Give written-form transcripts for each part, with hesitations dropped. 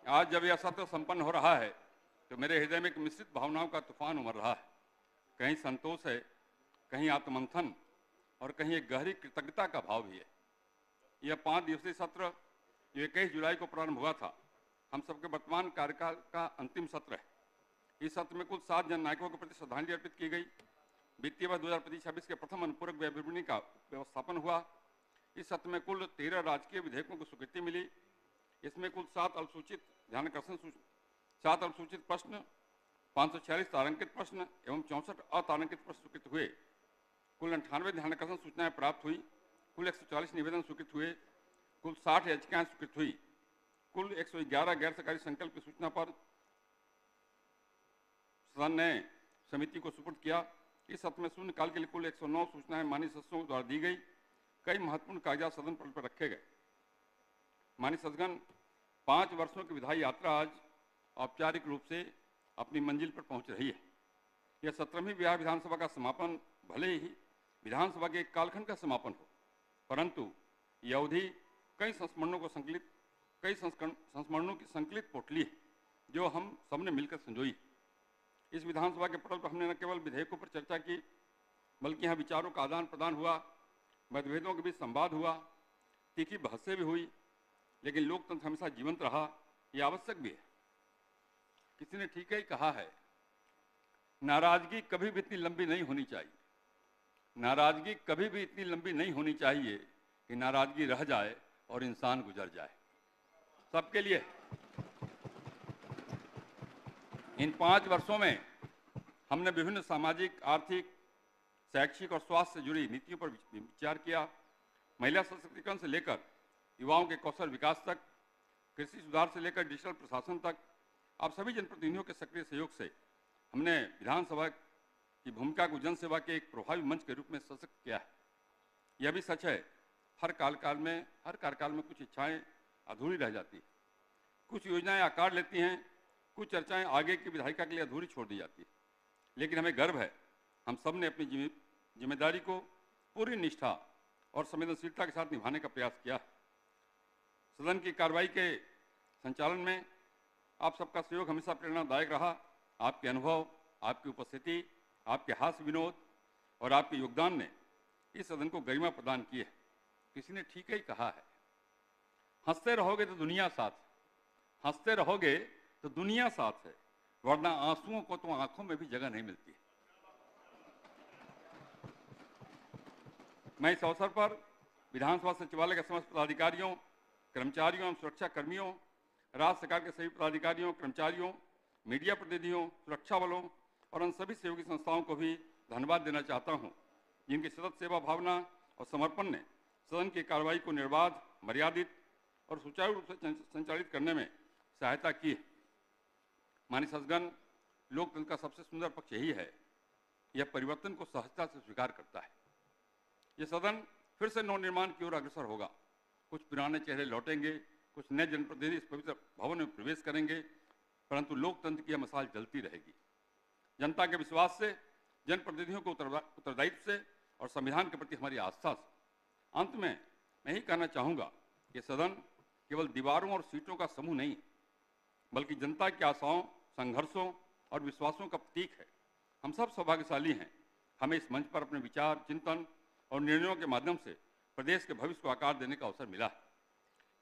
आज जब यह सत्र संपन्न हो रहा है तो मेरे हृदय में एक मिश्रित भावनाओं का तूफान उमड़ रहा है। कहीं संतोष है, कहीं आत्ममंथन और कहीं एक गहरी कृतज्ञता का भाव भी है। यह 5 दिवसीय सत्र जो 21 जुलाई को प्रारंभ हुआ था, हम सबके वर्तमान कार्यकाल का अंतिम सत्र है। इस सत्र में कुल 7 जननायकों के प्रति श्रद्धांजलि अर्पित की गई। वित्तीय वर्ष 2025-26 के प्रथम अनुपूरक व्यय विवरणी का व्यवस्थापन हुआ। इस सत्र में कुल 13 राजकीय विधेयकों को स्वीकृति मिली। इसमें कुल 7 अल्पसूचित ध्यानाकर्षण 7 अल्पसूचित प्रश्न, 546 तारांकित प्रश्न एवं 64 अतारांकित प्रश्न स्वीकृत हुए। कुल 98 ध्यानाकर्षण सूचनाएं प्राप्त हुई। कुल 140 निवेदन स्वीकृत हुए। कुल 60 याचिकाएं स्वीकृत हुई। कुल 111 गैर सरकारी संकल्प की सूचना पर सदन ने समिति को सुपुर्द किया। इस सत्र में शून्यकाल के लिए कुल 109 सूचनाएं माननीय सदस्यों द्वारा दी गई। कई महत्वपूर्ण कागजात सदन पटल पर रखे गए। माननीय सदस्यगण, 5 वर्षों की विधायी यात्रा आज औपचारिक रूप से अपनी मंजिल पर पहुंच रही है। यह 17वीं बिहार विधानसभा का समापन भले ही विधानसभा के एक कालखंड का समापन हो, परंतु यह अवधि कई संस्मरणों की संकलित पोटली है जो हम सबने मिलकर संजोई। इस विधानसभा के पटल पर हमने न केवल विधेयकों पर चर्चा की, बल्कि यहाँ विचारों का आदान प्रदान हुआ, मतभेदों के बीच संवाद हुआ, तीखी बहसें भी हुई। लेकिन लोकतंत्र हमेशा जीवंत रहा, यह आवश्यक भी है। किसी ने ठीक ही कहा है, नाराजगी कभी भी इतनी लंबी नहीं होनी चाहिए। नाराजगी कभी भी इतनी लंबी नहीं होनी चाहिए कि नाराजगी रह जाए और इंसान गुजर जाए। सबके लिए इन 5 वर्षों में हमने विभिन्न सामाजिक, आर्थिक, शैक्षिक और स्वास्थ्य से जुड़ी नीतियों पर विचार किया। महिला सशक्तिकरण से लेकर युवाओं के कौशल विकास तक, कृषि सुधार से लेकर डिजिटल प्रशासन तक, आप सभी जनप्रतिनिधियों के सक्रिय सहयोग से हमने विधानसभा की भूमिका को जनसेवा के एक प्रभावी मंच के रूप में सशक्त किया है। यह भी सच है, हर कार्यकाल में कुछ इच्छाएं अधूरी रह जाती है, कुछ योजनाएं आकार लेती हैं, कुछ चर्चाएं आगे की विधायिका के लिए अधूरी छोड़ दी जाती है। लेकिन हमें गर्व है, हम सब ने अपनी जिम्मेदारी को पूरी निष्ठा और संवेदनशीलता के साथ निभाने का प्रयास किया। सदन की कार्रवाई के संचालन में आप सबका सहयोग हमेशा प्रेरणादायक रहा। आपके अनुभव, आपकी उपस्थिति, आपके हास्य विनोद और आपके योगदान ने इस सदन को गरिमा प्रदान की है। किसी ने ठीक ही कहा है, हंसते रहोगे तो दुनिया साथ है, हंसते रहोगे तो दुनिया साथ है, वरना आंसुओं को तो आंखों में भी जगह नहीं मिलती। मैं इस अवसर पर विधानसभा सचिवालय के समस्त पदाधिकारियों, कर्मचारियों एवं सुरक्षा कर्मियों, राज्य सरकार के सभी पदाधिकारियों, कर्मचारियों, मीडिया प्रतिनिधियों, सुरक्षा बलों और उन सभी सहयोगी संस्थाओं को भी धन्यवाद देना चाहता हूं, जिनकी सतत सेवा भावना और समर्पण ने सदन की कार्रवाई को निर्बाध, मर्यादित और सुचारू रूप से संचालित करने में सहायता की है। माननीय सदस्यगण, लोकतंत्र का सबसे सुंदर पक्ष यही है, यह परिवर्तन को सहजता से स्वीकार करता है। यह सदन फिर से नवनिर्माण की ओर अग्रसर होगा। कुछ पुराने चेहरे लौटेंगे, कुछ नए जनप्रतिनिधि इस पवित्र भवन में प्रवेश करेंगे, परंतु लोकतंत्र की यह मशाल जलती रहेगी। जनता के विश्वास से, जनप्रतिनिधियों को उत्तरदायित्व से और संविधान के प्रति हमारी आस्था से। अंत में मैं ही कहना चाहूँगा कि सदन केवल दीवारों और सीटों का समूह नहीं, बल्कि जनता की आशाओं, संघर्षों और विश्वासों का प्रतीक है। हम सब सौभाग्यशाली हैं, हमें इस मंच पर अपने विचार, चिंतन और निर्णयों के माध्यम से प्रदेश के भविष्य को आकार देने का अवसर मिला है।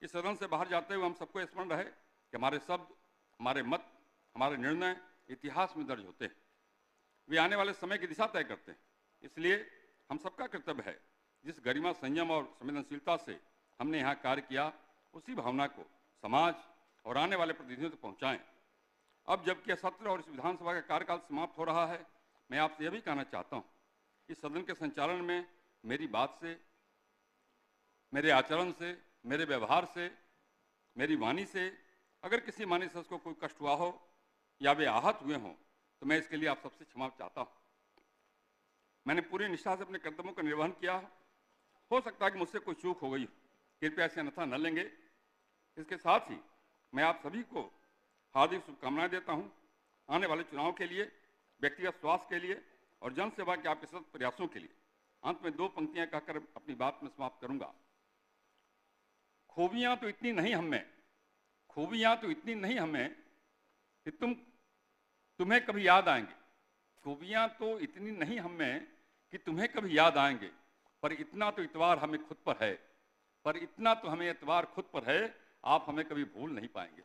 इस सदन से बाहर जाते हुए हम सबको स्मरण रहे कि हमारे शब्द, हमारे मत, हमारे निर्णय इतिहास में दर्ज होते हैं। वे आने वाले समय की दिशा तय करते हैं। इसलिए हम सबका कर्तव्य है, जिस गरिमा, संयम और संवेदनशीलता से हमने यहाँ कार्य किया, उसी भावना को समाज और आने वाले प्रतिनिधियों तक पहुँचाएं। अब जबकि सत्र और इस विधानसभा का कार्यकाल समाप्त हो रहा है, मैं आपसे यह भी कहना चाहता हूँ, इस सदन के संचालन में मेरी बात से, मेरे आचरण से, मेरे व्यवहार से, मेरी वाणी से अगर किसी माननीय सदस्य को कोई कष्ट हुआ हो या वे आहत हुए हों, तो मैं इसके लिए आप सबसे क्षमा चाहता हूँ। मैंने पूरी निष्ठा से अपने कर्तव्यों का निर्वहन किया। हो सकता है कि मुझसे कोई चूक हो गई, कृपया इसे अन्यथा न लेंगे। इसके साथ ही मैं आप सभी को हार्दिक शुभकामनाएं देता हूँ आने वाले चुनाव के लिए, व्यक्तिगत स्वास्थ्य के लिए और जनसेवा के आपके सतत प्रयासों के लिए। अंत में 2 पंक्तियां कहकर अपनी बात में समाप्त करूंगा। खूबियां तो इतनी नहीं हम में, खूबियां तो इतनी नहीं हमें कि तुम्हें कभी याद आएंगे। खूबियां तो इतनी नहीं हमें कि तुम्हें कभी याद आएंगे, पर इतना तो इतवार हमें खुद पर है, पर इतना तो हमें एतबार खुद पर है, आप हमें कभी भूल नहीं पाएंगे।